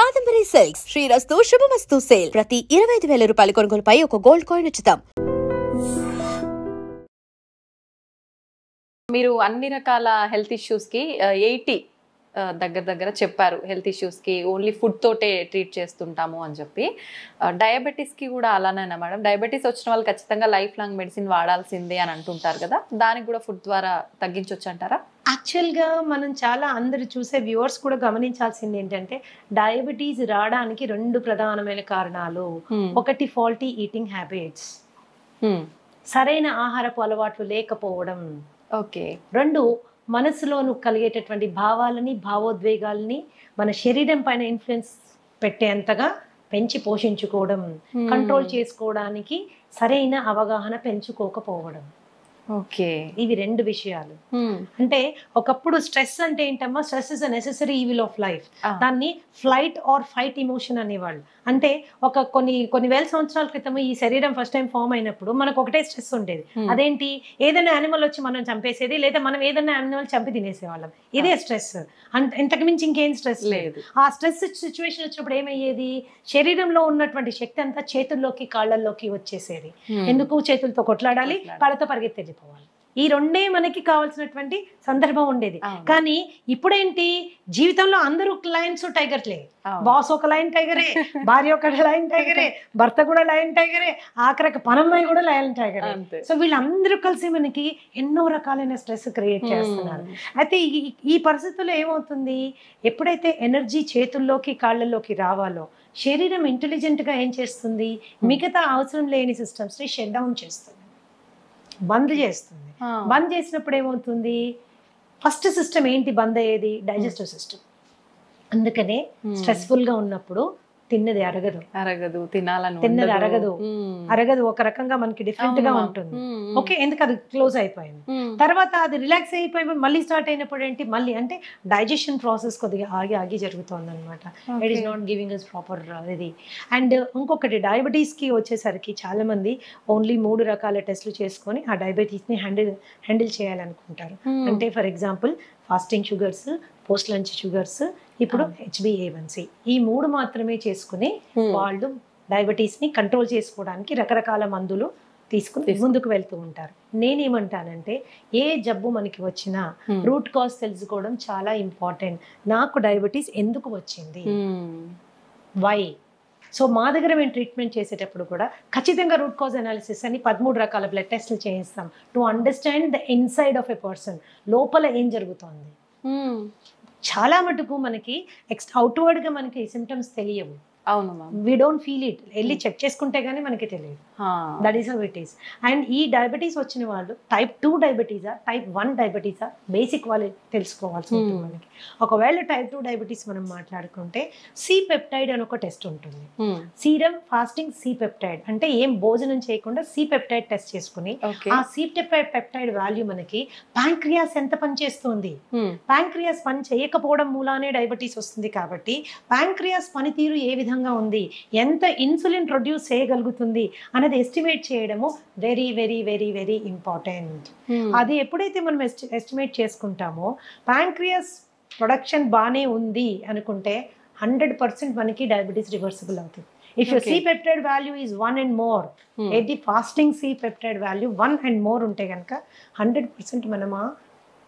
Kadambari silks శ్రీరస్తు శుభమస్తు sale ప్రతి 25,000 రూపాయల కొనుగోలుపై ఒక గోల్డ్ కాయిన్ ఉచితం. మీరు అన్ని రకాల హెల్త్ ఇష్యూస్ కి 80 దగ్గర చెప్పారు. హెల్త్ ఇష్యూస్ కి ఓన్లీ ఫుడ్ తోటే ట్రీట్ చేస్తుంటాము అని చెప్పి. డయాబెటీస్ కి కూడా అలానేనా మేడం? డయాబెటీస్ వచ్చిన వాళ్ళు ఖచ్చితంగా లైఫ్ లాంగ్ మెడిసిన్ వాడాల్సిందే అని అంటుంటారు కదా, దానికి కూడా ఫుడ్ ద్వారా తగ్గించవచ్చు అంటారా? యాక్చువల్గా మనం చాలా అందరు చూసే వ్యూవర్స్ కూడా గమనించాల్సింది ఏంటంటే డయాబెటీస్ రావడానికి 2 ప్రధానమైన కారణాలు. ఒకటి ఫాల్టీ ఈటింగ్ హ్యాబిట్స్, సరైన ఆహారపు అలవాట్లు లేకపోవడం. ఓకే. 2 మనసులోను కలిగేటటువంటి భావాలని భావోద్వేగాలని మన శరీరం పైన ఇన్ఫ్లుయెన్స్ పెట్టేంతగా పెంచి పోషించుకోవడం, కంట్రోల్ చేసుకోవడానికి సరైన అవగాహన పెంచుకోకపోవడం. ఓకే. ఇవి 2 విషయాలు. అంటే ఒకప్పుడు స్ట్రెస్ అంటే ఏంటమ్మా, stress is a necessary evil of life. దాన్ని ఫ్లైట్ ఆర్ ఫైట్ ఇమోషన్ అనేవాళ్ళు. అంటే కొన్ని వేల సంవత్సరాల క్రితం ఈ శరీరం ఫస్ట్ టైం ఫామ్ అయినప్పుడు మనకు ఒకటే స్ట్రెస్ ఉండేది. అదేంటి, ఏదైనా యానిమల్ వచ్చి మనం చంపేసేది, లేదా మనం ఏదైనా యానిమల్ చంపి తినేసేవాళ్ళం. ఇదే స్ట్రెస్. ఇంతకు మించి ఇంకేం స్ట్రెస్ లేదు. ఆ స్ట్రెస్ సిచ్యువేషన్ వచ్చినప్పుడు ఏమయ్యేది, శరీరంలో ఉన్నటువంటి శక్తి అంతా చేతుల్లోకి కాళ్ళల్లోకి వచ్చేసేది. ఎందుకు, చేతులతో కొట్లాడాలి, కాళ్ళతో పరిగెత్తేది పోవాలి. ఈ 2 మనకి కావాల్సినటువంటి సందర్భం ఉండేది. కానీ ఇప్పుడేంటి, జీవితంలో అందరూ లయన్స్ టైగర్లే. బాస్ ఒక లయన్ టైగరే, భార్య ఒక లయన్ టైగరే, భర్త కూడా లయన్ టైగరే, ఆఖరికి పనమ్మాయి కూడా లయన్ టైగరే. సో వీళ్ళందరూ కలిసి మనకి ఎన్నో రకాలైన స్ట్రెస్ క్రియేట్ చేస్తున్నారు. అయితే ఈ పరిస్థితుల్లో ఏమవుతుంది, ఎప్పుడైతే ఎనర్జీ చేతుల్లోకి కాళ్ళల్లోకి రావాలో శరీరం ఇంటెలిజెంట్గా ఏం చేస్తుంది, మిగతా అవసరం లేని సిస్టమ్స్ని షట్ డౌన్ చేస్తుంది, బంద్ చేస్తుంది. బంద్ చేసినప్పుడు ఏమవుతుంది, ఫస్ట్ సిస్టమ్ ఏంటి బంద్ అయ్యేది, డైజెస్టివ్ సిస్టమ్. అందుకనే స్ట్రెస్ఫుల్ గా ఉన్నప్పుడు తిన్నది అరగదు, తిన్నది అరగదు, ఒక రకంగా మనకి డిఫరెంట్ గా ఉంటుంది. ఓకే, ఎందుకు అది క్లోజ్ అయిపోయింది. తర్వాత అది రిలాక్స్ అయిపోయి మళ్ళీ స్టార్ట్ అయినప్పుడు ఏంటి, మళ్ళీ అంటే డైజెషన్ ప్రాసెస్ కొద్దిగా ఆగి జరుగుతుంది అనమాట. It is not giving us proper ఇది. అండ్ ఇంకొకటి, డయాబెటీస్ కి వచ్చేసరికి చాలా మంది ఓన్లీ 3 రకాల టెస్టులు చేసుకొని ఆ డయాబెటీస్ ని హ్యాండిల్ చేయాలనుకుంటారు. అంటే for example fasting sugars, post lunch sugars, ఇప్పుడు HbA1c, ఈ 3 మాత్రమే చేసుకుని వాళ్ళు డయాబెటీస్ ని కంట్రోల్ చేసుకోవడానికి రకరకాల మందులు తీసుకుని ముందుకు వెళ్తూ ఉంటారు. నేనేమంటానంటే ఏ జబ్బు మనకి వచ్చినా రూట్ కాజ్ తెలుసుకోవడం చాలా ఇంపార్టెంట్. నాకు డయాబెటీస్ ఎందుకు వచ్చింది, వై. సో మా దగ్గర మేము ట్రీట్మెంట్ చేసేటప్పుడు కూడా ఖచ్చితంగా రూట్ కాజ్ అనాలిసిస్ అని 13 రకాల బ్లడ్ టెస్ట్లు చేయిస్తాం to understand the inside of a person, లోపల ఏం జరుగుతోంది. చాలా మటుకు మనకి అవుట్వర్డ్ గా మనకి సిమ్టమ్స్ తెలియవు. అవును, వి డోంట్ ఫీల్ ఇట్. వెళ్ళి చెక్ చేసుకుంటే గానీ మనకి తెలియదు. That is how it is. And ఈ డయాబెటీస్ వచ్చిన వాళ్ళు టైప్ 2 డయాబెటీసా, టైప్ 1 డయాబెటీసా, బేసిక్ వాళ్ళు తెలుసుకోవాల్సి ఉంటుంది మనకి. ఒకవేళ టైప్ 2 డయాబెటీస్ మనం మాట్లాడుకుంటే సి పెప్టైడ్ అని ఒక టెస్ట్ ఉంటుంది. సీరం ఫాస్టింగ్ సి పెప్టైడ్ అంటే ఏం భోజనం చేయకుండా సి పెప్టైడ్ టెస్ట్ చేసుకుని ఆ సి పెప్టైడ్ వాల్యూ మనకి ప్యాంక్రియాస్ ఎంత పనిచేస్తుంది, ప్యాంక్రియాస్ పని చేయకపోవడం మూలానే డయాబెటీస్ వస్తుంది. కాబట్టి ప్యాంక్రియాస్ పనితీరు ఏ విధంగా ఉంది, ఎంత ఇన్సులిన్ ప్రొడ్యూస్ చేయగలుగుతుంది అనేది ఎస్టిమేట్ చేయడము very very very very important. అది ఎప్పుడైతే మనం ఎస్టిమేట్ చేసుకుంటామో ప్యాంక్రియాస్ ప్రొడక్షన్ బాగానే ఉంది అనుకుంటే 100% మనకి డయాబెటీస్ రివర్సిబుల్ అవుతుంది. If your C-peptide value is 1 and more, ఏది fasting C-peptide value 1 and more ఉంటే కనుక 100% మనం ఆ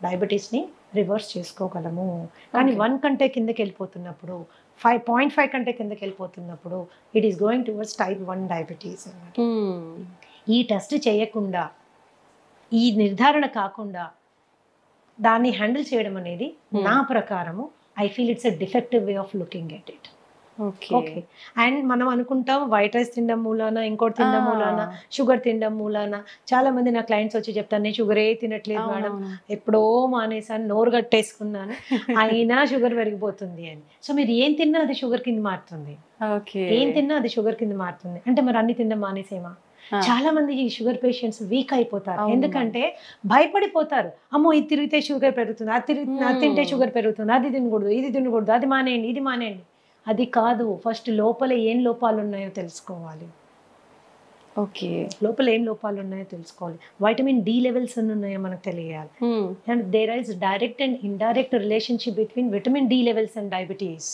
డయాబెటీస్ని రివర్స్ చేసుకోగలము. కానీ 1 కంటే కిందకి వెళ్ళిపోతున్నప్పుడు, 5.5 కంటే కిందకి వెళ్ళిపోతున్నప్పుడు it is going towards type 1 diabetes అన్నమాట. ఈ టెస్ట్ చేయకుండా, ఈ నిర్ధారణ కాకుండా దాన్ని హ్యాండిల్ చేయడం అనేది నా ప్రకారము I feel it's a defective way of looking at it. Okay. And మనం అనుకుంటాం వైట్ రైస్ తినడం మూలాన, ఇంకోటి తినడం మూలాన, షుగర్ తినడం మూలాన. చాలా మంది నా క్లయింట్స్ వచ్చి చెప్తాను, నేను షుగరే తినట్లేదు మేడం, ఎప్పుడో మానేసాను, నోరు కట్టేసుకున్నాను, అయినా షుగర్ పెరిగిపోతుంది అని. సో మీరు ఏం తిన్నా అది షుగర్ కింద మారుతుంది, ఏం తిన్నా అది షుగర్ కింద మారుతుంది. అంటే మరి అన్ని తినడం మానేసేమా? చాలా మంది ఈ షుగర్ పేషెంట్స్ వీక్ అయిపోతారు. ఎందుకంటే భయపడిపోతారు, అమ్మో ఇది తిరిగితే షుగర్ పెరుగుతుంది, అది తింటే షుగర్ పెరుగుతుంది, అది తినకూడదు, ఇది తినకూడదు, అది మానేయండి, ఇది మానేయండి. అది కాదు, ఫస్ట్ లోపల ఏం లోపాలు ఉన్నాయో తెలుసుకోవాలి. ఓకే, లోపల ఏం లోపాలు ఉన్నాయో తెలుసుకోవాలి. వైటమిన్ డి లెవెల్స్ ఎన్ని ఉన్నాయో మనకు తెలియాలి. And there is direct and indirect relationship between vitamin D levels and diabetes.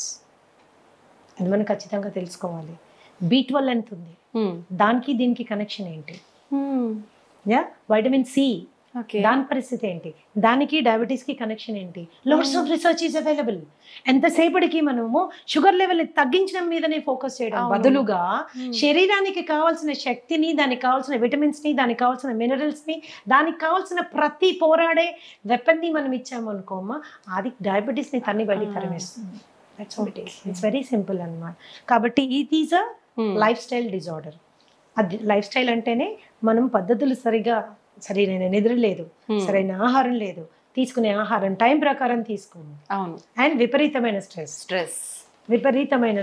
అది మనం ఖచ్చితంగా తెలుసుకోవాలి. B12 ఎంత ఉంది, దానికి దీనికి కనెక్షన్ ఏంటి, యా వైటమిన్ సి దాని పరిస్థితి ఏంటి, దానికి డయాబెటీస్ కి కనెక్షన్ ఏంటి. Lots of research is available. ఎంతసేపటికి మనము షుగర్ లెవెల్ తగ్గించడం మీదనే ఫోకస్ చేయడం బదులుగా శరీరానికి కావాల్సిన శక్తిని, దానికి కావాల్సిన విటమిన్స్ ని, దానికి కావాల్సిన మినరల్స్ ని, దానికి కావాల్సిన ప్రతి పోరాడే వెపన్ ని మనం ఇచ్చాము అనుకోమ్మా, అది డయాబెటీస్ ని తన్ని బయటికి తరిమేస్తుంది. ఇట్స్ వెరీ సింపుల్ అన్నమాట. కాబట్టి it is a life style disorder. అది లైఫ్ స్టైల్ అంటేనే మనం పద్ధతులు సరైన నిద్ర లేదు, సరైన ఆహారం లేదు, తీసుకునే ఆహారం టైం ప్రకారం తీసుకోము, అండ్ విపరీతమైన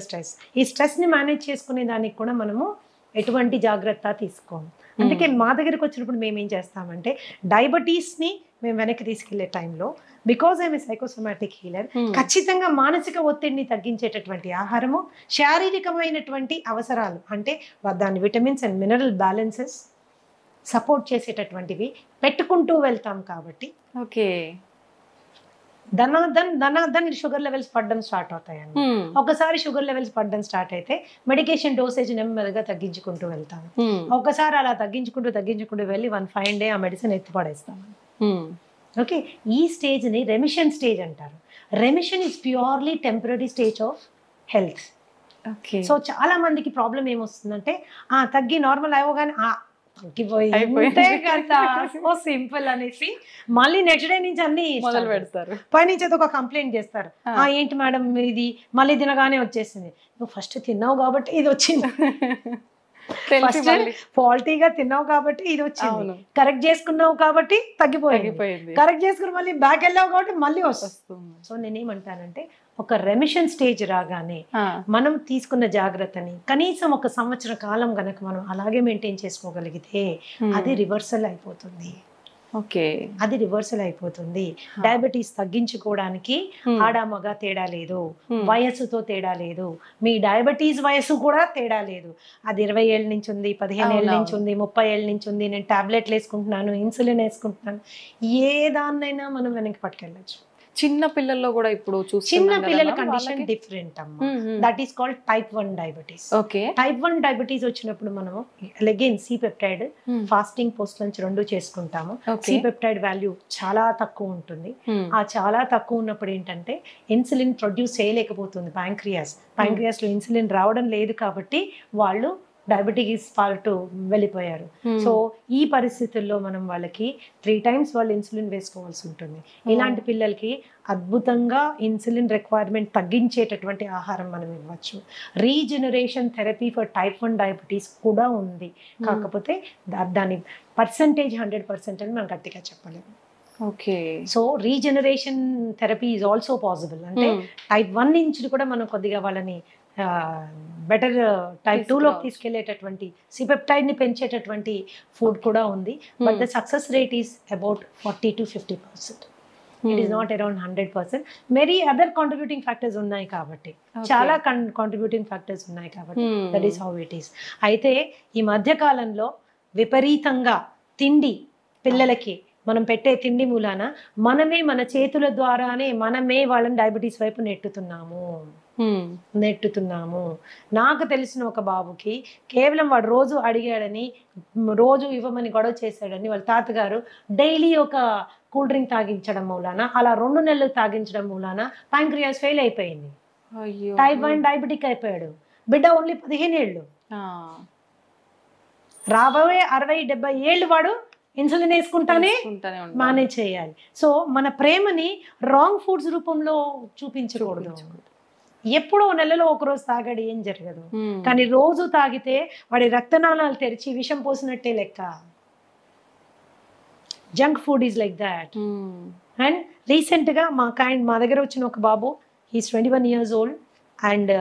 స్ట్రెస్. ఈ స్ట్రెస్ ని మేనేజ్ చేసుకునే దానికి కూడా మనము ఎటువంటి జాగ్రత్త తీసుకోము. అందుకే మా దగ్గరికి వచ్చినప్పుడు మేము ఏం చేస్తామంటే డయాబెటీస్ ని మేము వెనక్కి తీసుకెళ్లే టైంలో, because I'm a psychosomatic healer, ఖచ్చితంగా మానసిక ఒత్తిడిని తగ్గించేటటువంటి ఆహారము, శారీరకమైనటువంటి అవసరాలు అంటే దాని vitamins and mineral balances support చేసేటటువంటివి పెట్టుకుంటూ వెళ్తాం. కాబట్టి ధనాధన్ షుగర్ లెవెల్స్ పడడం స్టార్ట్ అవుతాయండి. ఒకసారి షుగర్ లెవెల్స్ పడడం స్టార్ట్ అయితే మెడికేషన్ డోసేజ్ నెమ్మదిగా తగ్గించుకుంటూ వెళ్తాను. ఒకసారి అలా తగ్గించుకుంటూ వెళ్ళి 1 fine day ఆ మెడిసిన్ ఎత్తిపడేస్తాను. ఓకే, ఈ స్టేజ్ ని రెమిషన్ స్టేజ్ అంటారు. Remission is purely temporary stage of health. So చాలా మందికి ప్రాబ్లం ఏమొస్తుందంటే తగ్గి నార్మల్ అవ్వగానే సింపుల్ అనేసి మళ్ళీ నెక్స్ట్ డే నుంచి అన్ని మొదలు పెడతారు. పైనుంచి ఒక కంప్లైంట్ చేస్తారు, ఏంటి మేడం ఇది మళ్ళీ తినగానే వచ్చేసింది. నువ్వు ఫస్ట్ తిన్నావు కాబట్టి ఇది వచ్చింది, ఫస్ట్ ఫాల్టీగా తిన్నావు కాబట్టి ఇది వచ్చింది, కరెక్ట్ చేసుకున్నావు కాబట్టి తగ్గిపోయింది, కరెక్ట్ చేసుకుని మళ్ళీ బ్యాక్ వెళ్ళావు కాబట్టి మళ్ళీ వస్తుంది. సో నేనేమంటానంటే ఒక రెమిషన్ స్టేజ్ రాగానే మనం తీసుకున్న జాగ్రత్తని కనీసం 1 సంవత్సర కాలం గనక మనం అలాగే మెయింటైన్ చేసుకోగలిగితే అది రివర్సల్ అయిపోతుంది. అది రివర్సల్ అయిపోతుంది. డయాబెటీస్ తగ్గించుకోవడానికి ఆడ మగ తేడా లేదు, వయస్సుతో తేడా లేదు, మీ డయాబెటీస్ వయస్సు కూడా తేడా లేదు. అది 20 ఏళ్ళ నుంచి ఉంది, 15 ఏళ్ళ నుంచి ఉంది, 30 ఏళ్ళ నుంచి ఉంది, నేను టాబ్లెట్లు వేసుకుంటున్నాను, ఇన్సులిన్ వేసుకుంటున్నాను, ఏ దాన్నైనా మనం వెనక్కి పట్టుకెళ్ళచ్చు. చిన్న పిల్లల్లో కూడా ఇప్పుడు చిన్న పిల్లల కండిషన్ డిఫరెంట్ అమ్మా. That is called type 1 diabetes. Type 1 diabetes వచ్చినప్పుడు మనము again C peptide fasting post lunch 2 చేసుకుంటాము. సి పెప్టైడ్ వాల్యూ చాలా తక్కువ ఉంటుంది. ఆ చాలా తక్కువ ఉన్నప్పుడు ఏంటంటే ఇన్సులిన్ ప్రొడ్యూస్ చేయలేకపోతుంది ప్యాంక్రియాస్ లో ఇన్సులిన్ రావడం లేదు కాబట్టి వాళ్ళు డయాబెటీస్ పార్ట్ వెళ్ళిపోయారు. సో ఈ పరిస్థితుల్లో మనం వాళ్ళకి 3 times వాళ్ళు ఇన్సులిన్ వేసుకోవాల్సి ఉంటుంది. ఇలాంటి పిల్లలకి అద్భుతంగా ఇన్సులిన్ రిక్వైర్మెంట్ తగ్గించేటటువంటి ఆహారం మనం ఇవ్వచ్చు. Regeneration therapy for type 1 diabetes కూడా ఉంది. కాకపోతే దాని పర్సంటేజ్ 100% అని మనం గట్టిగా చెప్పలేము. So regeneration therapy is also possible. అంటే టైప్ 1 నుంచి కూడా మనం కొద్దిగా వాళ్ళని బెటర్ టైప్ 2లోకి తీసుకెళ్లేటటువంటి సిపెప్టైడ్ ని పెంచేటటువంటి ఫుడ్ కూడా ఉంది. But the success rate is about 40 to 50%. It is not around 100%. Many other contributing factors ఉన్నాయి కాబట్టి, చాలా కాంట్రిబ్యూటింగ్ ఫ్యాక్టర్స్ ఉన్నాయి కాబట్టి that is how it is. అయితే ఈ మధ్య కాలంలో విపరీతంగా తిండి పిల్లలకి మనం పెట్టే తిండి మూలాన మనమే మన చేతుల ద్వారానే మనమే వాళ్ళని డయాబెటీస్ వైపు నెట్టుతున్నాము. నాకు తెలిసిన ఒక బాబుకి కేవలం వాడు రోజు అడిగాడని, రోజు ఇవ్వమని గొడవ చేశాడని వాళ్ళ తాతగారు డైలీ ఒక కూల్ డ్రింక్ తాగించడం మూలాన, అలా 2 నెలలు తాగించడం మూలాన ప్యాంక్రియాస్ ఫెయిల్ అయిపోయింది. టైప్ 1 డయాబెటిక్ అయిపోయాడు. బిడ్డ ఓన్లీ 15 ఏళ్ళు. రాబోయే 60-70 ఏళ్ళు వాడు ఇన్సులిన్ వేసుకుంటానే మేనేజ్ చేయాలి. సో మన ప్రేమని రాంగ్ ఫుడ్స్ రూపంలో చూపించకూడదు. ఎప్పుడో నెలలో ఒకరోజు తాగాడు ఏం జరగదు, కానీ రోజు తాగితే వాడి రక్తనాళాలు తెరిచి విషం పోసినట్టే లెక్క. Junk food is like that. And రీసెంట్గా మా దగ్గర వచ్చిన ఒక బాబు, హీస్ 21 years old, అండ్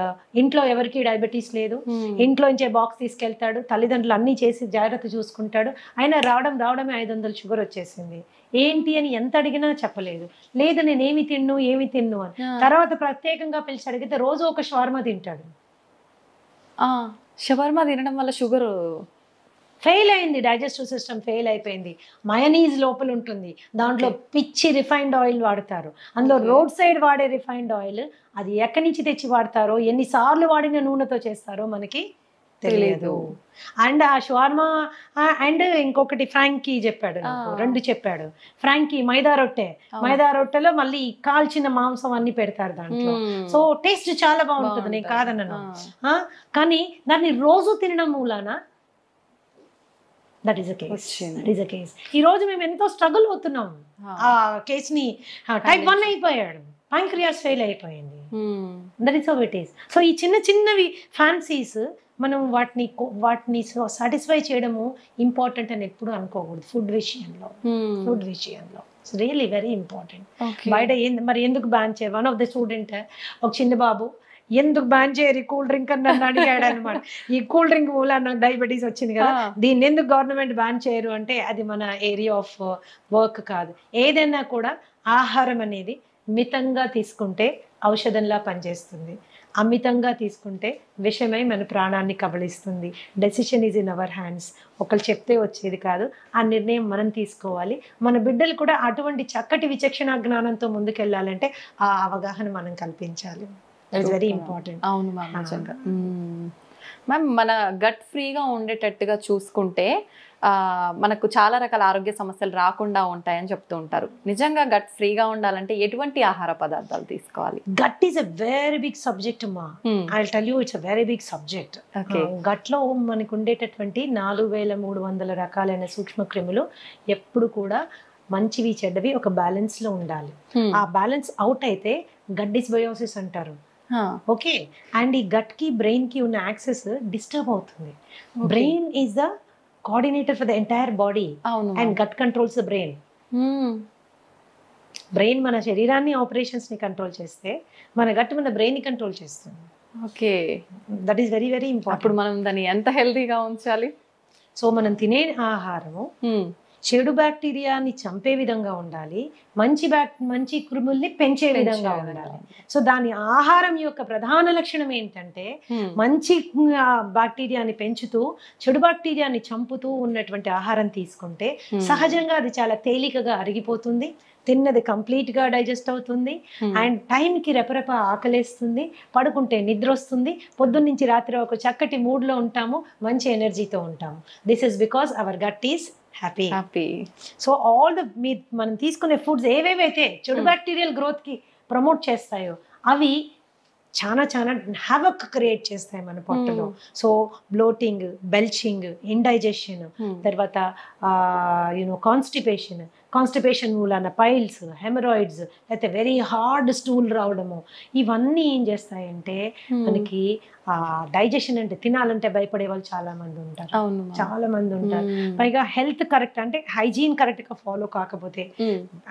ఇంట్లో ఎవరికి డయాబెటీస్ లేదు. ఇంట్లో నుంచే బాక్స్ తీసుకెళ్తాడు, తల్లిదండ్రులు అన్ని చేసి జాగ్రత్త చూసుకుంటాడు. అయినా రావడమే 500 షుగర్ వచ్చేసింది. ఏంటి అని ఎంత అడిగినా చెప్పలేదు. లేదు నేను ఏమి తిన్ను అని. తర్వాత ప్రత్యేకంగా పిలిచి అడిగితే రోజు ఒక షవర్మా తింటాడు. షవర్మా తినడం వల్ల షుగర్ ఫెయిల్ అయింది, డైజెస్టివ్ సిస్టమ్ ఫెయిల్ అయిపోయింది. మయనీస్ లోపల ఉంటుంది, దాంట్లో పిచ్చి రిఫైన్డ్ ఆయిల్ వాడతారు. అందులో రోడ్ సైడ్ వాడే రిఫైన్డ్ ఆయిల్ అది ఎక్కడి నుంచి తెచ్చి వాడతారో, ఎన్నిసార్లు వాడిన నూనెతో చేస్తారో మనకి తెలియదు. అండ్ ఆ షవర్మా అండ్ ఇంకొకటి ఫ్రాంకీ చెప్పాడు నాకు, 2 చెప్పాడు. ఫ్రాంకీ మైదా రొట్టెలో మళ్ళీ కాల్చిన మాంసం అన్ని పెడతారు దాంట్లో. సో టేస్ట్ చాలా బాగుంటుంది, నేను కాదన్నాను. కానీ దాన్ని రోజు తినడం మూలాన దట్ ఈస్ అ కేస్. ఈ రోజు మేము ఎంతో స్ట్రగుల్ అవుతున్నాం. ఆ కేసుని టైప్ 1 అయిపోయాడు, ప్యాంక్రియాస్ ఫెయిల్ అయిపోయింది. That is how it is. So ఈ చిన్నవి ఫ్యాన్సీస్ మనం వాటిని సాటిస్ఫై చేయడము ఇంపార్టెంట్ అని ఎప్పుడు అనుకోకూడదు. ఫుడ్ విషయంలో ఇట్స్ రియల్లీ వెరీ ఇంపార్టెంట్. బయట మరి ఎందుకు బ్యాన్ చేయరు? వన్ ఆఫ్ ద స్టూడెంట్, ఒక చిన్న బాబు, ఎందుకు బ్యాన్ చేయరు ఈ కూల్ డ్రింక్ అని నన్ను అడిగాడు అనమాట. ఈ కూల్ డ్రింక్ మూల నాకు డయాబెటీస్ వచ్చింది కదా, దీన్ని ఎందుకు గవర్నమెంట్ బ్యాన్ చేయరు అంటే అది మన ఏరియా ఆఫ్ వర్క్ కాదు. ఏదైనా కూడా ఆహారం అనేది మితంగా తీసుకుంటే ఔషధంలా పనిచేస్తుంది, అమితంగా తీసుకుంటే విషమై మన ప్రాణాన్ని కబళిస్తుంది. Decision is in our hands. ఒకళ్ళు చెప్తే వచ్చేది కాదు, ఆ నిర్ణయం మనం తీసుకోవాలి. మన బిడ్డలు కూడా అటువంటి చక్కటి విచక్షణ జ్ఞానంతో ముందుకెళ్ళాలంటే ఆ అవగాహన మనం కల్పించాలి. That is very important. అవును మ్యామ్, నిజంగా. మ్యామ్, మన గట్ ఫ్రీగా ఉండేటట్టుగా చూసుకుంటే మనకు చాలా రకాల ఆరోగ్య సమస్యలు రాకుండా ఉంటాయని చెప్తూ ఉంటారు. నిజంగా గట్ ఫ్రీగా ఉండాలంటే ఎటువంటి ఆహార పదార్థాలు తీసుకోవాలి? Gut is a very big subject అమ్మా. I will tell you, it's a very big subject. Gut లో మనకు ఉండేటటువంటి 4300 రకాలైన సూక్ష్మ క్రిములు ఎప్పుడు కూడా మంచివి చెడ్డవి ఒక బ్యాలెన్స్ లో ఉండాలి. ఆ బ్యాలెన్స్ అవుట్ అయితే గట్ డిస్బయోసిస్ అంటారు. ఓకే, అండ్ ఈ గట్ కి బ్రెయిన్ కి ఉన్న యాక్సెస్ డిస్టర్బ్ అవుతుంది. Brain is the coordinator for the entire body and gut controls the brain. Brain మన శరీరాన్ని ఆపరేషన్స్ ని కంట్రోల్ చేస్తే మన గట్ మన బ్రెయిన్ ని కంట్రోల్ చేస్తుంది. Okay, that is very very important. అప్పుడు మనం దాన్ని ఎంత హెల్తీగా ఉంచాలి? సో మనం తినే ఆహారము చెడు బ్యాక్టీరియాని చంపే విధంగా ఉండాలి, మంచి క్రిముల్ని పెంచే విధంగా ఉండాలి. సో దాని ఆహారం యొక్క ప్రధాన లక్షణం ఏంటంటే మంచి బ్యాక్టీరియాని పెంచుతూ చెడు బ్యాక్టీరియాని చంపుతూ ఉన్నటువంటి ఆహారం తీసుకుంటే సహజంగా అది చాలా తేలికగా అరిగిపోతుంది, తిన్నది కంప్లీట్ గా డైజెస్ట్ అవుతుంది, అండ్ టైంకి రెపరెప ఆకలేస్తుంది, పడుకుంటే నిద్ర వస్తుంది, పొద్దున్న నుంచి రాత్రి ఒక చక్కటి మూడ్ లో ఉంటాము, మంచి ఎనర్జీతో ఉంటాము. This is because our gut is happy. So all the మనం తీసుకునే ఫుడ్స్ ఏవేవైతే చెడు బ్యాక్టీరియల్ గ్రోత్ కి ప్రమోట్ చేస్తాయో అవి చాలా హ్యావక్ క్రియేట్ చేస్తాయి మన పొట్టలో. సో బ్లోటింగ్, బెల్చింగ్, ఇండైజెషన్, తర్వాత కాన్స్టిపేషన్ మూలాన పైల్స్, హెమరాయిడ్స్, లేకపోతే వెరీ హార్డ్ స్టూల్ రావడము, ఇవన్నీ ఏం చేస్తాయంటే మనకి డైజెషన్ అంటే తినాలంటే భయపడే వాళ్ళు చాలా మంది ఉంటారు. పైగా హెల్త్ కరెక్ట్ అంటే హైజీన్ కరెక్ట్ గా ఫాలో కాకపోతే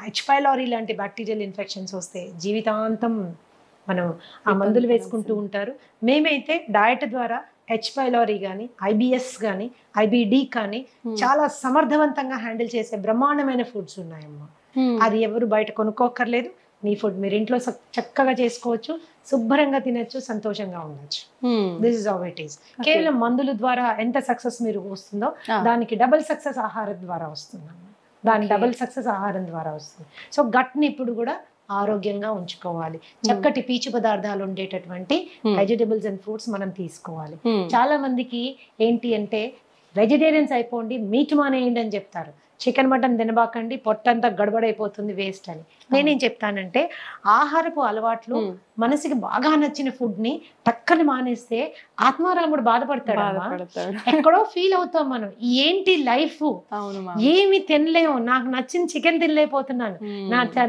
హెచ్ పైలోరీ లాంటి బ్యాక్టీరియల్ ఇన్ఫెక్షన్స్ వస్తే జీవితాంతం మనం ఆ మందులు వేసుకుంటూ ఉంటారు. మేమైతే డయట్ ద్వారా హెచ్ పైలోరీ కానీ, ఐబిఎస్ కానీ, ఐబిడి కానీ చాలా సమర్థవంతంగా హ్యాండిల్ చేసే బ్రహ్మాండమైన ఫుడ్స్ ఉన్నాయమ్మా. అది ఎవరు బయట కొనుక్కోక్కర్లేదు. మీ ఫుడ్ మీరు ఇంట్లో చక్కగా చేసుకోవచ్చు, శుభ్రంగా తినచ్చు, సంతోషంగా ఉండొచ్చు. This is how it is. కేవలం మందుల ద్వారా ఎంత సక్సెస్ మీరు వస్తుందో దానికి డబుల్ సక్సెస్ ఆహారం ద్వారా వస్తుంది. సో గట్ ని ఇప్పుడు కూడా ఆరోగ్యంగా ఉంచుకోవాలి. చక్కటి పీచు పదార్థాలు ఉండేటటువంటి వెజిటబుల్స్ అండ్ ఫ్రూట్స్ మనం తీసుకోవాలి. చాలా మందికి ఏంటి అంటే వెజిటేరియన్స్ అయిపోండి, మీట్ మానేయండి అని చెప్తారు. చికెన్ మటన్ తినబాకండి, పొట్టంతా గడబడైపోతుంది, వేస్ట్ అని. నేనేం చెప్తానంటే ఆహారపు అలవాట్లు మనసుకి బాగా నచ్చిన ఫుడ్ ని టక్కని మానేస్తే ఆత్మారాముడు బాధపడతాడు. ఎక్కడో ఫీల్ అవుతాం మనం, ఏంటి లైఫ్, ఏమి తినలేము, నాకు నచ్చిన చికెన్ తినలేకపోతున్నాను,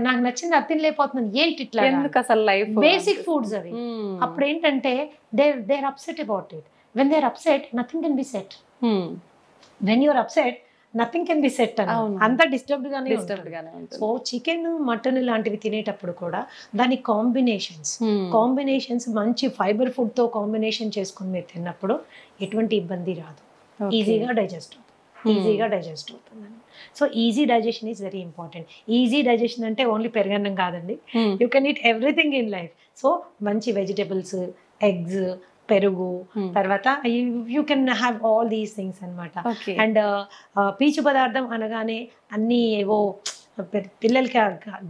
నాకు నచ్చింది అది తినలేకపోతున్నాను, ఏంటి ఇట్లా అసలు లైఫ్. బేసిక్ ఫుడ్స్ అవి. అప్పుడు ఏంటంటే they are upset about it. When they are upset nothing can be set. When you're upset nothing can be set అని అంతా డిస్టర్బ్డ్ గానే ఉంటుంది. సో చికెన్, మటన్ లాంటివి తినేటప్పుడు కూడా దాని కాంబినేషన్స్ మంచి ఫైబర్ ఫుడ్ తో కాంబినేషన్ చేసుకుని మీరు తిన్నప్పుడు ఎటువంటి ఇబ్బంది రాదు, ఈజీగా డైజెస్ట్ అవుతుంది. So easy digestion is very important. Easy digestion అంటే ఓన్లీ పెరగన్నం కాదండి, you can eat everything in life. So మంచి వెజిటబుల్స్, ఎగ్స్, పెరుగు, తర్వాత you can have all these things అనమాట. అండ్ పీచు పదార్థం అనగానే అన్ని ఏవో పిల్లలకి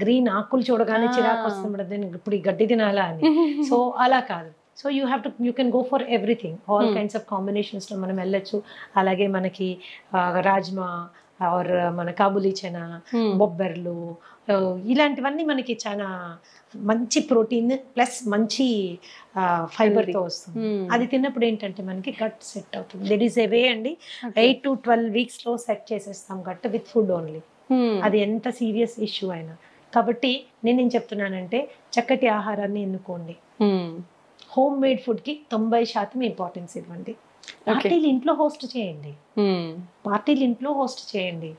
గ్రీన్ ఆకులు చూడగానే చిరాకు వస్తుంది, ఇప్పుడు ఈ గడ్డి తినాలా అని. సో అలా కాదు. So you can go for everything, all kinds of కాంబినేషన్స్లో మనం వెళ్ళొచ్చు. అలాగే మనకి రాజ్మా ఆర్ మన కాబులి చనా, బొబ్బర్లు, ఇలాంటివన్నీ మనకి చాలా మంచి ప్రోటీన్ ప్లస్ మంచి ఫైబర్తో వస్తుంది. అది తిన్నప్పుడు ఏంటంటే మనకి గట్ సెట్ అవుతుంది. దెర్ ఈస్ ఎ వే అండి, 8 to 12 weeksలో సెట్ చేసేస్తాం గట్ విత్ ఫుడ్ ఓన్లీ. అది ఎంత సీరియస్ ఇష్యూ అయినా. కాబట్టి నేనేం చెప్తున్నానంటే చక్కటి ఆహారాన్ని ఎన్నుకోండి. హోమ్ మేడ్ ఫుడ్కి 90% ఇంపార్టెన్స్ ఇవ్వండి. పార్టీలు ఇంట్లో హోస్ట్ చేయండి.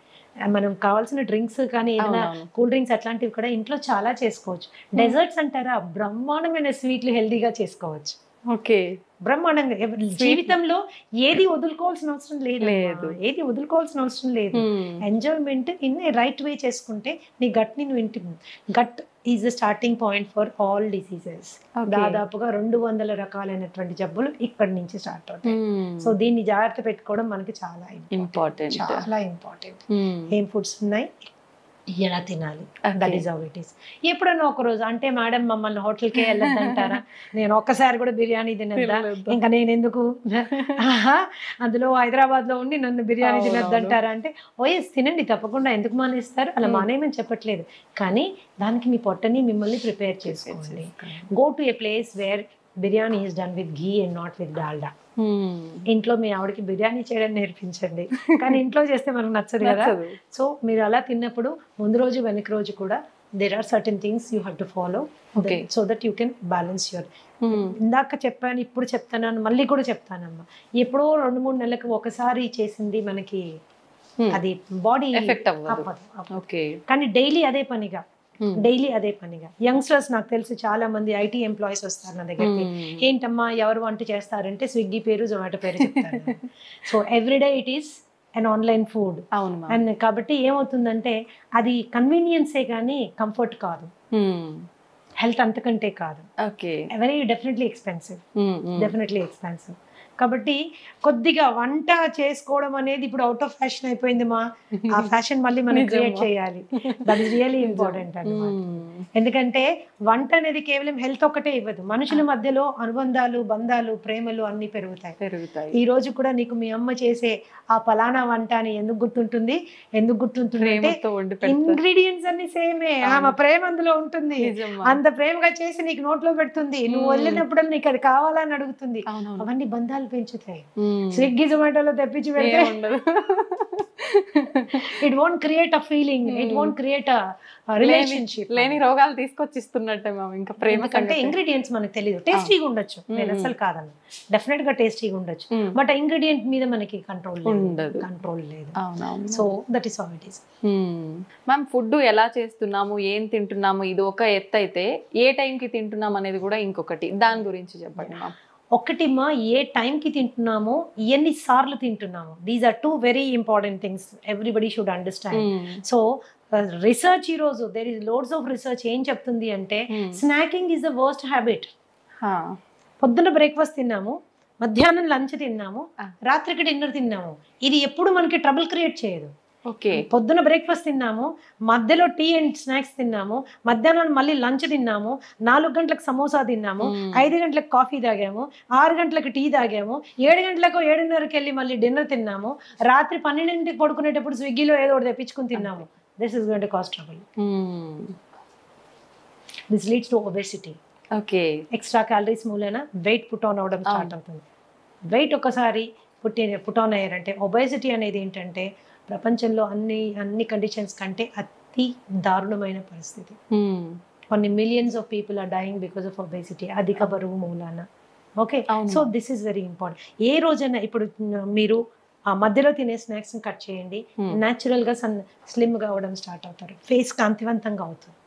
మనం కావాల్సిన డ్రింక్స్ కానీ ఏదైనా కూల్ డ్రింక్స్ అట్లాంటివి కూడా ఇంట్లో చాలా చేసుకోవచ్చు. డెజర్ట్స్ అంటారా, బ్రహ్మాండమైన స్వీట్లు హెల్దీగా చేసుకోవచ్చు. ఓకే, బ్రహ్మాండంగా. జీవితంలో ఏది వదులుకోవాల్సిన అవసరం లేదు. Enjoyment in a right way చేసుకుంటే నీ గట్ ని నువ్వు gut is the starting point for all diseases. దాదాపుగా 200 రకాలైనటువంటి జబ్బులు ఇక్కడి నుంచి స్టార్ట్ అవుతాయి. సో దీన్ని జాగ్రత్త పెట్టుకోవడం మనకి చాలా ఇంపార్టెంట్. ఏం ఫుడ్స్ ఉన్నాయి, ఎలా తినాలి, that is how it is. ఎప్పుడన్నా ఒక రోజు అంటే మేడం మమ్మల్ని హోటల్కే వెళ్ళొద్దంటారా, నేను ఒక్కసారి కూడా బిర్యానీ తినద్దా, ఇంకా నేను ఎందుకు అందులో హైదరాబాద్లో ఉండి నన్ను బిర్యానీ తినద్దంటారా అంటే ఓఎస్ తినండి తప్పకుండా, ఎందుకు మానేస్తారు, అలా మానేయమని చెప్పట్లేదు. కానీ దానికి మీ పొట్టని మిమ్మల్ని ప్రిపేర్ చేసుకోండి. Go to A place where biryani is done with ghee and not with Dalda. ఇంట్లో మీ ఆవిడకి బిర్యానీ చేయడం నేర్పించండి, కానీ ఇంట్లో చేస్తే మనకు నచ్చదు కదా. సో మీరు అలా తిన్నప్పుడు ముందు రోజు వెనక రోజు కూడా there are certain things you have to follow so that you can balance your. ఇందాక చెప్పాను, ఇప్పుడు చెప్తాను, మళ్ళీ కూడా చెప్తానమ్మా, ఎప్పుడో 2-3 నెలలకు ఒకసారి చేసింది మనకి అది బాడీ ఎఫెక్ట్ అవ్వదు. కానీ డైలీ అదే పనిగా యంగ్స్టర్స్ నాకు తెలిసి చాలా మంది ఐటీ ఎంప్లాయీస్ వస్తారు నా దగ్గరికి. ఏంటమ్మా ఎవరు వంట చేస్తారంటే స్విగ్గీ పేరు, జొమాటో పేరు చెప్తారు. So everyday it is and online food. And కాబట్టి ఏమవుతుందంటే అది కన్వీనియన్సే కానీ కంఫర్ట్ కాదు, హెల్త్ అంతకంటే కాదు. Very definitely expensive. కాబట్టి కొద్దిగా వంట చేసుకోవడం అనేది ఇప్పుడు అవుట్ ఆఫ్ ఫ్యాషన్ అయిపోయింది మా, ఆ ఫ్యాషన్ మళ్ళీ మనం క్రియేట్ చేయాలి. దట్ ఈస్ రియల్లీ ఇంపార్టెంట్ అన్నమాట. ఎందుకంటే వంట అనేది కేవలం హెల్త్ ఒకటే ఇవ్వదు, మనుషుల మధ్యలో అనుబంధాలు, బంధాలు, ప్రేమలు అన్ని పెరుగుతాయి. ఈ రోజు కూడా నీకు మీ అమ్మ చేసే ఆ పలానా వంట అని ఎందుకు గుర్తుంటుంది అంటే ఇంగ్రీడియంట్స్ అన్ని సేమే, ఆమె ప్రేమ అందులో ఉంటుంది. అంత ప్రేమగా చేసి నీకు నోట్లో పెడుతుంది, నువ్వు వెళ్ళినప్పుడు నీకు అది కావాలని అడుగుతుంది. అవన్నీ బంధాలు పెంచుతాయి. స్విగ్గీ జొమాటోలో తెప్పించి పెడితే it won't create a feeling, it won't create a relationship. లేని రోగాలు తీసుకొచ్చిస్తున్నట్టే ఇంకా ప్రేమ కంటే ఇంగ్రీడియంట్స్ మనకు తెలియదు. టేస్టీగా ఉండొచ్చు, నేను అసలు కాదన్న, డెఫినెట్ గా టేస్టీగా ఉండొచ్చు, బట్ ఇంగ్రీడియంట్ మీద మనకి కంట్రోల్ లేదు. So that is how it is. Ma'am food ఎలా చేస్తున్నాము, ఏం తింటున్నాము, ఇది ఒక ఎత్తు అయితే ఏ టైంకి తింటున్నాం అనేది కూడా ఇంకొకటి, దాని గురించి చెప్పండి మ్యామ్. ఒకటి మా ఏ టైంకి తింటున్నామో, ఎన్నిసార్లు తింటున్నాము, these are 2 very important things everybody should understand. So research ఈ రోజు there is loads of research ఏం చెప్తుంది అంటే snacking is the worst habit. పొద్దున్న బ్రేక్ఫాస్ట్ తిన్నాము, మధ్యాహ్నం లంచ్ తిన్నాము, రాత్రికి డిన్నర్ తిన్నాము, ఇది ఎప్పుడు మనకి ట్రబుల్ క్రియేట్ చేయదు. పొద్దున బ్రేక్ఫాస్ట్ తిన్నాము, మధ్యలో టీ అండ్ స్నాక్స్ తిన్నాము, మధ్యాహ్నం మళ్ళీ లంచ్ తిన్నాము, 4 గంటలకు సమోసా తిన్నాము, 5 గంటలకు కాఫీ తాగాము, 6 గంటలకు టీ తాగాము, 7 గంటలకు 7:30కి వెళ్ళి మళ్ళీ డిన్నర్ తిన్నాము, రాత్రి 12ంటికి పడుకునేటప్పుడు స్విగ్గీలో ఏదో ఒకటి తెప్పించుకుని తిన్నాము. This is going to cost trouble. This leads to obesity. Extra calories మూలన వెయిట్ పుట్ ఆన్ అవడం స్టార్ట్ అవుతుంది. వెయిట్ ఒకసారి పుట్ ఆన్ అయ్యారంటే ఒబెసిటీ అనేది ఏంటంటే ప్రపంచంలో అన్ని కండిషన్స్ కంటే అతి దారుణమైన పరిస్థితి. కొన్ని millions of people are dying because of obesity, అధిక బరువు మూలాన. Okay, so this is very important. ఏ రోజైనా ఇప్పుడు మీరు ఆ మధ్యలో తినే స్నాక్స్ కట్ చేయండి, న్యాచురల్ గా స్లిమ్ గా అవడం స్టార్ట్ అవుతారు, ఫేస్ కాంతివంతంగా అవుతుంది.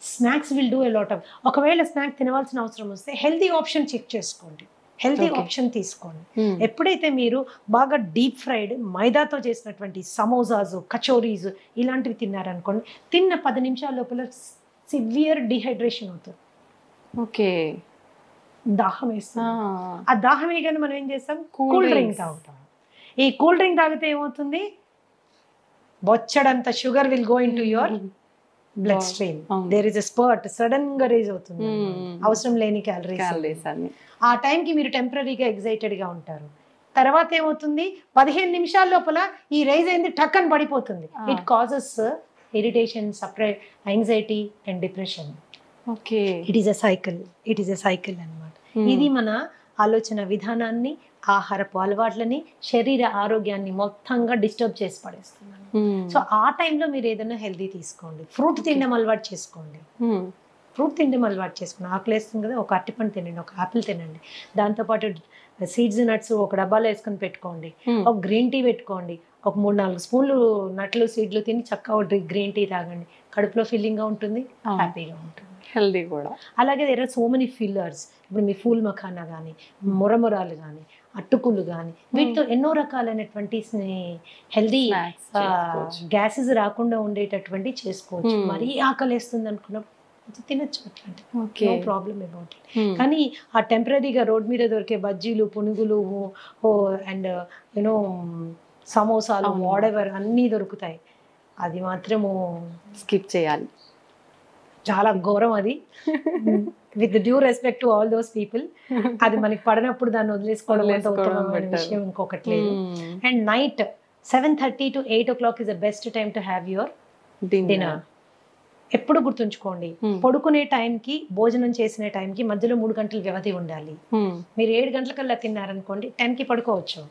Snacks will do a lot of. ఒకవేళ స్నాక్ తినవలసిన అవసరం వస్తే హెల్తీ ఆప్షన్ చెక్ చేసుకోండి, హెల్తీ ఆప్షన్ తీసుకోండి. ఎప్పుడైతే మీరు బాగా డీప్ ఫ్రైడ్ మైదాతో చేసినటువంటి సమోసాస్, కచోరీస్ ఇలాంటివి తిన్నారనుకోండి, తిన్న 10 నిమిషాల లోపల సివియర్ డిహైడ్రేషన్ అవుతుంది. దాహం వేస్తుంది. ఆ దాహం వేయగానే మనం ఏం చేస్తాం, కూల్ డ్రింక్ తాగుతాం. ఈ కూల్ డ్రింక్ తాగితే ఏమవుతుంది, బొచ్చడంత sugar will go into your bloodstream. There is a spurt, sudden గా రేజ్ అవుతుంది, అవసరం లేని క్యాలరీస్. ఆ టైంకి మీరు టెంపరీగా ఎగ్జైటెడ్ గా ఉంటారు. తర్వాత ఏమవుతుంది, 15 నిమిషాల లోపల ఈ రైజ్ అయింది టక్కని పడిపోతుంది. It causes irritation, separate anxiety and depression. It is a cycle అన్నమాట. ఇది మన ఆలోచన విధానాన్ని, ఆహారపు అలవాట్లని, శరీర ఆరోగ్యాన్ని మొత్తంగా డిస్టర్బ్ చేసి పడేస్తున్నాను. సో ఆ టైంలో మీరు ఏదైనా హెల్దీ తీసుకోండి. ఫ్రూట్ తినడం అలవాటు చేసుకోండి. ఆకలి వేస్తుంది కదా, ఒక అరటిపండు తినండి, ఒక ఆపిల్ తినండి. దాంతోపాటు సీడ్స్ నట్స్ ఒక డబ్బాలో వేసుకొని పెట్టుకోండి. ఒక గ్రీన్ టీ పెట్టుకోండి. ఒక 3-4 స్పూన్లు నట్లు సీడ్లు తిని చక్కగా గ్రీన్ టీ తాగండి. కడుపులో ఫిల్లింగ్గా ఉంటుంది, హ్యాపీగా ఉంటుంది, హెల్దీ కూడా. అలాగే there are so many fillers. ఇప్పుడు మీ ఫూల్ మఖానా కానీ, మురమురాలు కానీ, అట్టుకులు కానీ, వీటితో ఎన్నో రకాలైనటువంటి హెల్దీ గ్యాసెస్ రాకుండా ఉండేటటువంటి చేసుకోవచ్చు. మరీ ఆకలి వేస్తుంది అనుకున్నప్పుడు తినచ్చు, అట్లాంటి నో ప్రాబ్లమ్ అబౌట్ ఇట్. కానీ ఆ టెంపరీగా రోడ్ మీద దొరికే బజ్జీలు, పునుగులు అండ్ యూనో సమోసాలు, వాడెవర్ అన్నీ దొరుకుతాయి, అది మాత్రము స్కిప్ చేయాలి. చాలా ఘోరం అది. With due respect to all those people, అది మనకి పడినప్పుడు దాన్ని వదిలేసుకోవడం ఉత్తమమైన విషయం ఇంకొకటి లేదు. And night 7:30 to 8 o'clock is the best time to have your dinner. ఎప్పుడు గుర్తుంచుకోండి, పడుకునే టైంకి, భోజనం చేసిన టైంకి మధ్యలో 3 గంటల వ్యవధి ఉండాలి. మీరు 7 గంటలకల్లా తిన్నారనుకోండి, 10కి పడుకోవచ్చు.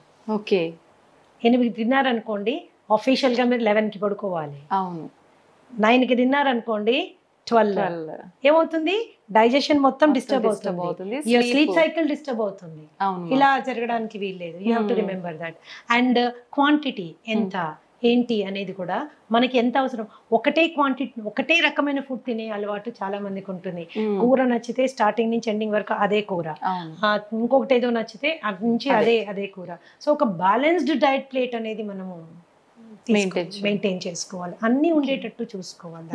8కి తిన్నారనుకోండి, ఆఫీషియల్ గా మీరు 11కి పడుకోవాలి. 9కి తిన్నారనుకోండి, 12. ఏమవుతుంది, డైజెషన్ మొత్తం డిస్టర్బ్ అవుతుంది, యువర్ స్లీప్ సైకిల్ డిస్టర్బ్ అవుతుంది. ఇలా జరగడానికి వీల్లేదు. You have to remember that. And quantity ఎంత ఏంటి అనేది కూడా మనకి ఎంత అవసరం. ఒకటే క్వాంటిటీ, ఒకటే రకమైన ఫుడ్ తినే అలవాటు చాలా మందికి ఉంటుంది. కూర నచ్చితే స్టార్టింగ్ నుంచి ఎండింగ్ వరకు అదే కూర, ఇంకొకటి ఏదో నచ్చితే అటు నుంచి అదే కూర. సో ఒక బ్యాలెన్స్డ్ డైట్ ప్లేట్ అనేది మనము మెయింటైన్ చేసుకోవాలి, అన్ని ఉండేటట్టు చూసుకోవాలి.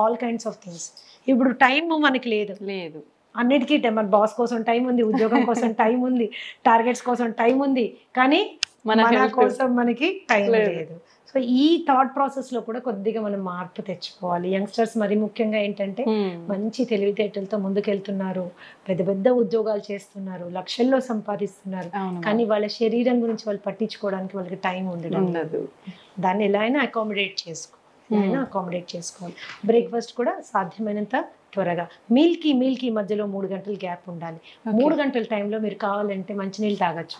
All kinds of things. ఇప్పుడు టైం మనకి లేదు, అన్నిటికీ మన బాస్ కోసం టైం ఉంది, ఉద్యోగం కోసం టైం ఉంది, టార్గెట్స్ కోసం టైం ఉంది, కానీ మన కోసం మనకి టైం లేదు. సో ఈ థాట్ ప్రాసెస్ లో కూడా కొద్దిగా మనం మార్పు తెచ్చుకోవాలి. యంగ్స్టర్స్ మరి ముఖ్యంగా ఏంటంటే మంచి తెలివితేటలతో ముందుకెళ్తున్నారు, పెద్ద పెద్ద ఉద్యోగాలు చేస్తున్నారు, లక్షల్లో సంపాదిస్తున్నారు, కానీ వాళ్ళ శరీరం గురించి వాళ్ళు పట్టించుకోవడానికి వాళ్ళకి టైం ఉండదు. దాన్ని ఎలా అయినా అకామిడేట్ చేసుకోవాలి. బ్రేక్ఫాస్ట్ కూడా సాధ్యమైనంత త్వరగా, మీల్కి మధ్యలో 3 గంటల గ్యాప్ ఉండాలి. 3 గంటల టైంలో మీరు కావాలంటే మంచినీళ్ళు తాగొచ్చు,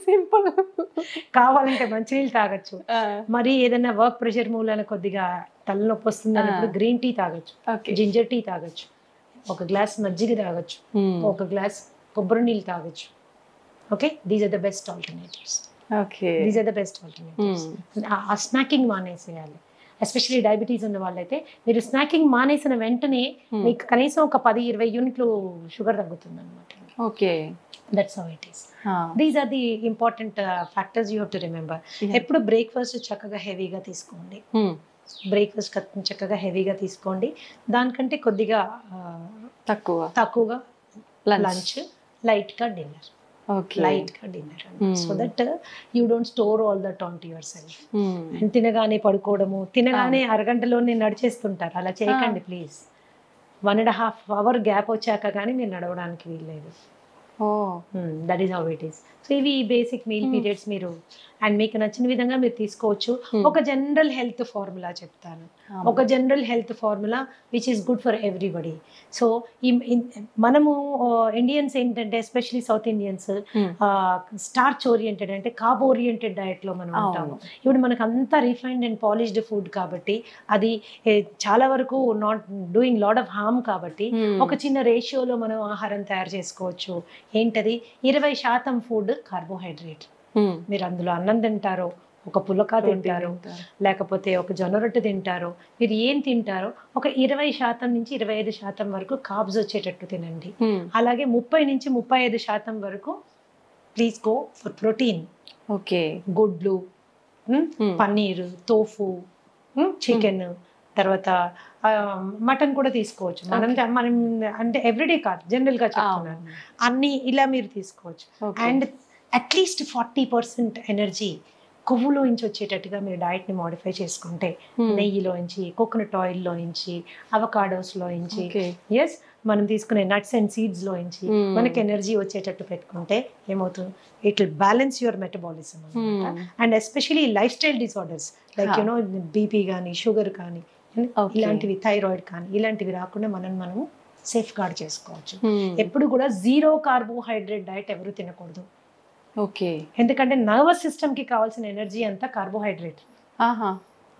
సింపుల్. కావాలంటే మంచినీళ్ళు తాగొచ్చు. మరి ఏదైనా వర్క్ ప్రెషర్ మూలాన కొద్దిగా తలనొప్పి వస్తుంది అన్నప్పుడు గ్రీన్ టీ తాగొచ్చు, జింజర్ టీ తాగొచ్చు, ఒక గ్లాస్ మజ్జిగ తాగొచ్చు, ఒక గ్లాస్ కొబ్బరి నీళ్ళు తాగొచ్చు. Okay, these are the best alternatives. ఆ స్నాకింగ్ మానేసేయాలి. ఎస్పెషల్లీ డయాబెటీస్ ఉన్న వాళ్ళైతే మీరు స్నాకింగ్ మానేసిన వెంటనే మీకు కనీసం ఒక 10-20 యూనిట్లు షుగర్ తగ్గుతుంది అనమాట. That's how it is. These are the important factors you have to remember. ఎప్పుడు బ్రేక్ఫాస్ట్ చక్కగా హెవీగా తీసుకోండి, దానికంటే కొద్దిగా తక్కువగా లంచ్, లైట్గా dinner. So that you don't store all that on to yourself. తినగానే పడుకోవడము, తినగానే అరగంటలోనే నడిచేస్తుంటారు, అలా చేయకండి ప్లీజ్. 1.5 hour గ్యాప్ వచ్చాక కానీ మీరు నడవడానికి వీల్లేదు. That is how it is. So ఇవి బేసిక్ మీల్ పీరియడ్స్ మీరు అండ్ మీకు నచ్చిన విధంగా మీరు తీసుకోవచ్చు. ఒక జనరల్ హెల్త్ ఫార్ములా చెప్తాను, ఒక general health formula which is good for everybody. So మనము ఇండియన్స్ ఏంటంటే, especially south Indians, starch oriented అంటే కార్బ్ ఓరియంటెడ్ డయట్లో మనం ఉంటాము. ఇప్పుడు మనకు అంతా రిఫైన్డ్ అండ్ పాలిష్డ్ ఫుడ్ కాబట్టి అది చాలా వరకు not doing lot of harm కాబట్టి ఒక చిన్న రేషియోలో మనం ఆహారం తయారు చేసుకోవచ్చు. ఏంటది, 20% ఫుడ్ కార్బోహైడ్రేట్. మీరు అందులో అన్నం తింటారో, ఒక పులక తింటారో, లేకపోతే ఒక జొన్న రొట్టె తింటారో, మీరు ఏం తింటారో ఒక 20% నుంచి 25% వరకు కార్బ్స్ వచ్చేటట్టు తినండి. అలాగే 30 నుంచి 35% వరకు ప్లీజ్ గో ఫర్ ప్రోటీన్. గుడ్లు, పన్నీరు, తోఫు, చికెన్, తర్వాత మటన్ కూడా తీసుకోవచ్చు. మనం అంటే ఎవ్రీడే కాదు, జనరల్ గా చెప్తున్నాను. అన్ని ఇలా మీరు తీసుకోవచ్చు. అండ్ అట్లీస్ట్ 40% ఎనర్జీ కొవ్వులోంచి వచ్చేటట్టుగా మీరు డైట్ని మోడిఫై చేసుకుంటే, నెయ్యిలోంచి, కోకోనట్ ఆయిల్లోంచి, అవకాడోస్లోంచి, ఎస్ మనం తీసుకునే నట్స్ అండ్ సీడ్స్లోంచి మనకి ఎనర్జీ వచ్చేటట్టు పెట్టుకుంటే ఏమవుతుంది, it will balance your metabolism. And especially life style disorders like you know BP కానీ, షుగర్ కానీ, ఇలాంటివి, థైరాయిడ్ కానీ, ఇలాంటివి రాకుండా మనము సేఫ్ గార్డ్ చేసుకోవచ్చు. ఎప్పుడు కూడా 0 కార్బోహైడ్రేట్ డైట్ ఎవరు తినకూడదు. ఓకే, ఎందుకంటే నర్వస్ సిస్టమ్ కి కావాల్సిన ఎనర్జీ అంతా కార్బోహైడ్రేట్.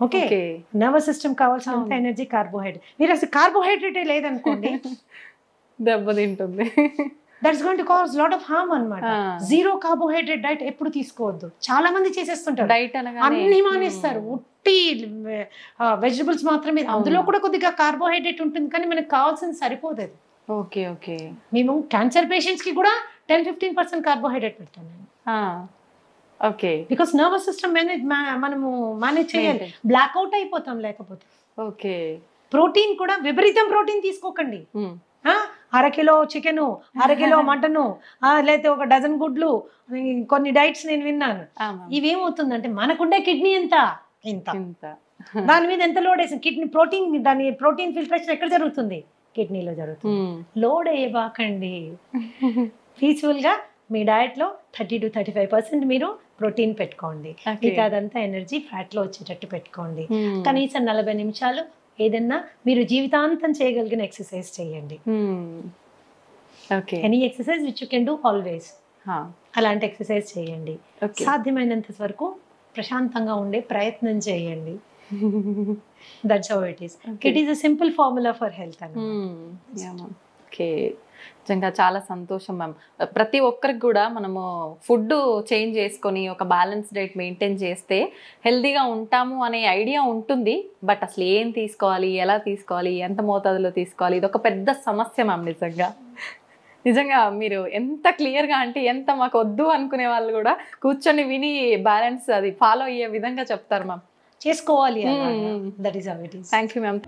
ఓకే, నర్వస్ సిస్టమ్ కావాల్సినంత ఎనర్జీ కార్బోహైడ్రేట్. మీరు అసలు కార్బోహైడ్రేటే లేదనుకోండి, దెబ్బతింటుంది. That's going to cause lot of harm అన్నమాట. 0 కార్బోహైడ్రేట్ డైట్ ఎప్పుడు తీసుకోవద్దు. చాలా మంది చేసేస్తుంటారు, డైట్ అన్ని మానేస్తారు, ఉట్టి వెజిటబుల్స్ మాత్రమే. అందులో కూడా కొద్దిగా కార్బోహైడ్రేట్ ఉంటుంది, కానీ మనకు కావాల్సింది సరిపోదు. ఓకే ఓకే, మేము క్యాన్సర్ పేషెంట్స్ కి కూడా 10-15% కార్బోహైడ్రేట్ పెడతాం నేను. ఓకే, బికాస్ నర్వస్ సిస్టమ్ మనము మేనేజ్ చేయాలి, బ్లాక్అవుట్ అయిపోతాం లేకపోతే. ఓకే, ప్రోటీన్ కూడా విపరీతం ప్రోటీన్ తీసుకోకండి. 1/2 కిలో చికెను, 1/2 కిలో మటను, లేకపోతే 1 డజన్ గుడ్లు, కొన్ని డైట్స్ నేను విన్నాను. ఇవేమవుతుందంటే మనకుండే కిడ్నీ ఎంత ఇంత, దాని మీద ఎంత లోడ్ వేసింది. కిడ్నీ ప్రోటీన్ ఫిల్టరేషన్ ఎక్కడ జరుగుతుంది, కిడ్నీలో జరుగుతుంది. లోడ్ వేయబాకండి. పీస్ఫుల్ గా మీ డయట్ లో 30 to 35% మీరు ప్రోటీన్ పెట్టుకోండి. మీకు అదంతా ఎనర్జీ ఫ్యాట్ లో వచ్చేటట్టు పెట్టుకోండి. కనీసం 40 నిమిషాలు ఏదన్నా మీరు జీవితాంతం చేయగలిగిన ఎక్సర్సైజ్ చేయండి. Any exercise which you can do always, అలాంటి ఎక్సర్సైజ్ చేయండి. సాధ్యమైనంత వరకు ప్రశాంతంగా ఉండే ప్రయత్నం చేయండి. That's how it is. It is a simple formula for health అన్నమాట. ఓకే, నిజంగా చాలా సంతోషం మ్యామ్. ప్రతి ఒక్కరికి కూడా మనము ఫుడ్ చేంజ్ చేసుకొని ఒక బ్యాలెన్స్ డైట్ మెయింటైన్ చేస్తే హెల్తీగా ఉంటాము అనే ఐడియా ఉంటుంది. బట్ అసలు ఏం తీసుకోవాలి, ఎలా తీసుకోవాలి, ఎంత మోతాదులో తీసుకోవాలి, ఇది ఒక పెద్ద సమస్య మ్యామ్. నిజంగా మీరు ఎంత క్లియర్గా, అంటే ఎంత మాకు వద్దు అనుకునే వాళ్ళు కూడా కూర్చొని విని బ్యాలెన్స్ అది ఫాలో అయ్యే విధంగా చెప్తారు మ్యామ్. చేసుకోవాలి. That is how it is. Thank you ma'am.